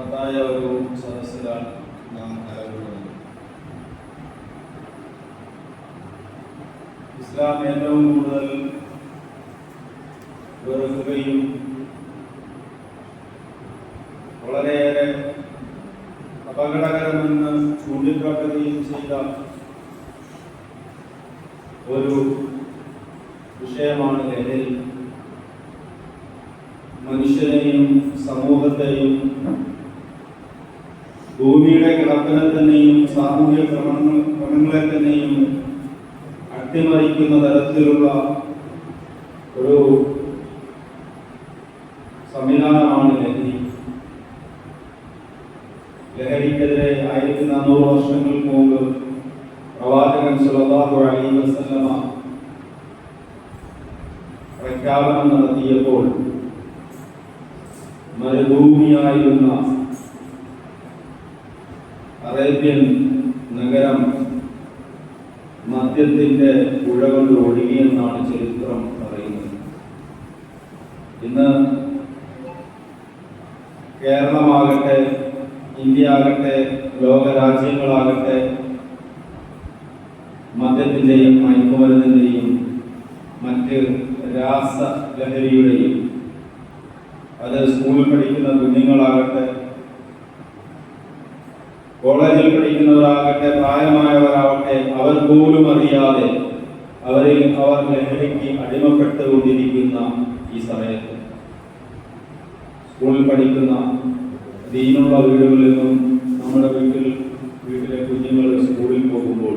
മഹത്തായ ഒരു സദസ്സിലാണ് നാം നിലകൊള്ളുന്നത്. ഇസ്ലാം ഏറ്റവും കൂടുതൽ വെറുക്കുകയും വളരെയേറെ അപകടകരമെന്ന് ചൂണ്ടിക്കാട്ടുകയും ചെയ്ത ഒരു വിഷയമാണ് ലഹരി. മനുഷ്യനെയും സമൂഹത്തെയും ഭൂമിയുടെ കിടപ്പിനെ തന്നെയും സാമൂഹ്യ ക്രമങ്ങളെ തന്നെയും അട്ടിമറിക്കുന്ന തരത്തിലുള്ള ഒരു സംവിധാനമാണ് ലഹരി. ലഹരിക്കെതിരെ 1400 വർഷങ്ങൾക്ക് മുമ്പ് പ്രവാചകൻ സ്വല്ലല്ലാഹു അലൈഹി വസല്ലമ പ്രഖ്യാപനം നടത്തിയപ്പോൾ മരുഭൂമിയായിരുന്ന അറേബ്യൻ നഗരം മദ്യത്തിന്റെ പുഴകൾ ഒഴുകിയെന്നാണ് ചരിത്രം പറയുന്നത്. ഇന്ന് കേരളമാകട്ടെ, ഇന്ത്യ ആകട്ടെ, ലോകരാജ്യങ്ങളാകട്ടെ മദ്യത്തിൻ്റെയും മയക്കുമരുന്നിൻ്റെയും മറ്റ് രാസലഹരിയുടെയും, അത് സ്കൂളിൽ പഠിക്കുന്ന കുഞ്ഞുങ്ങളാകട്ടെ, കോളേജിൽ പഠിക്കുന്നവരാകട്ടെ, പ്രായമായവരാകട്ടെ, അവർ പോലും അറിയാതെ അവർ ലഹരിക്ക് അടിമപ്പെട്ടുകൊണ്ടിരിക്കുന്ന ഈ സമയത്ത് സ്കൂളിൽ പഠിക്കുന്ന ദീനുള്ള വീടുകളിൽ നിന്നും നമ്മുടെ വീട്ടിലെ കുഞ്ഞുങ്ങൾ സ്കൂളിൽ പോകുമ്പോൾ,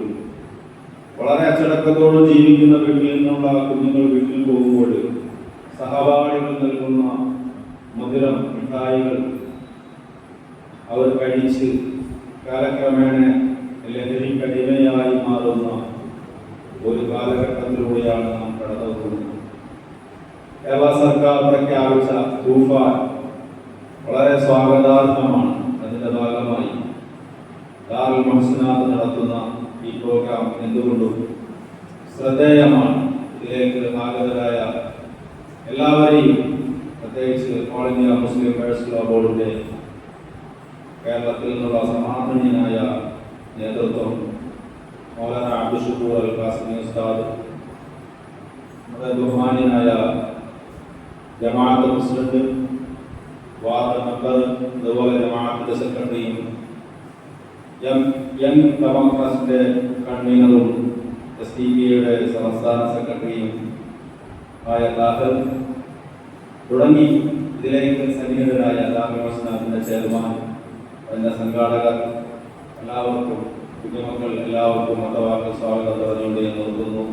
വളരെ അച്ചടക്കത്തോടെ ജീവിക്കുന്ന വീട്ടിൽ നിന്നുള്ള കുഞ്ഞുങ്ങൾ വീട്ടിൽ പോകുമ്പോൾ സഹപാഠികൾ നൽകുന്ന മധുരം മിഠായികൾ അവർ കഴിച്ച് കാലക്രമേണ ലഹരിക്കടിമയായി മാറുന്ന ഒരു കാലഘട്ടത്തിലൂടെയാണ് നാം കടന്നു പോകുന്നത്. കേരള സർക്കാർ പ്രഖ്യാപിച്ച തൂഫാൻ വളരെ സ്വാഗതാർഹമാണ്. അതിൻ്റെ ഭാഗമായി ദാറുൽ മുഹ്സിനാത്ത് നടത്തുന്ന ഈ പ്രോഗ്രാം എന്തുകൊണ്ടും ശ്രദ്ധേയമാണ്. ഇതിലേക്ക് ആഗതരായ എല്ലാവരെയും, പ്രത്യേകിച്ച് all India Muslim personal law ബോർഡിൻ്റെ കേരളത്തിൽ നിന്നുള്ള സമാധാനീയനായ നേതൃത്വം മൗലാന അബ്ദുൽ ഷുക്കൂർ അൽ ഖാസിമി ഉസ്താദ്, നമ്മുടെ ബഹുമാന്യനായ ജമാഅത്ത് പ്രസിഡന്റ്, വാർഡ് മെമ്പർ, അതുപോലെ ജമാഅത്തിന്റെ സെക്രട്ടറിയും യങ് ഡെമോക്രാറ്റ്സിന്റെ കൺവീനറും SDPയുടെ സംസ്ഥാന സെക്രട്ടറിയും ആയ താഹർ തുടങ്ങി ഇതിലേക്ക് സന്നിഹിതരായ ദാറുൽ മുഹ്സിനാത്തിന്റെ ചെയർമാൻ, അതിൻ്റെ സംഘാടകർ, എല്ലാവർക്കും, കുഞ്ഞുമക്കൾ എല്ലാവർക്കും മതവാക്ക സ്വാഗതം പറഞ്ഞുകൊണ്ട് ഞാൻ നിർത്തുന്നു.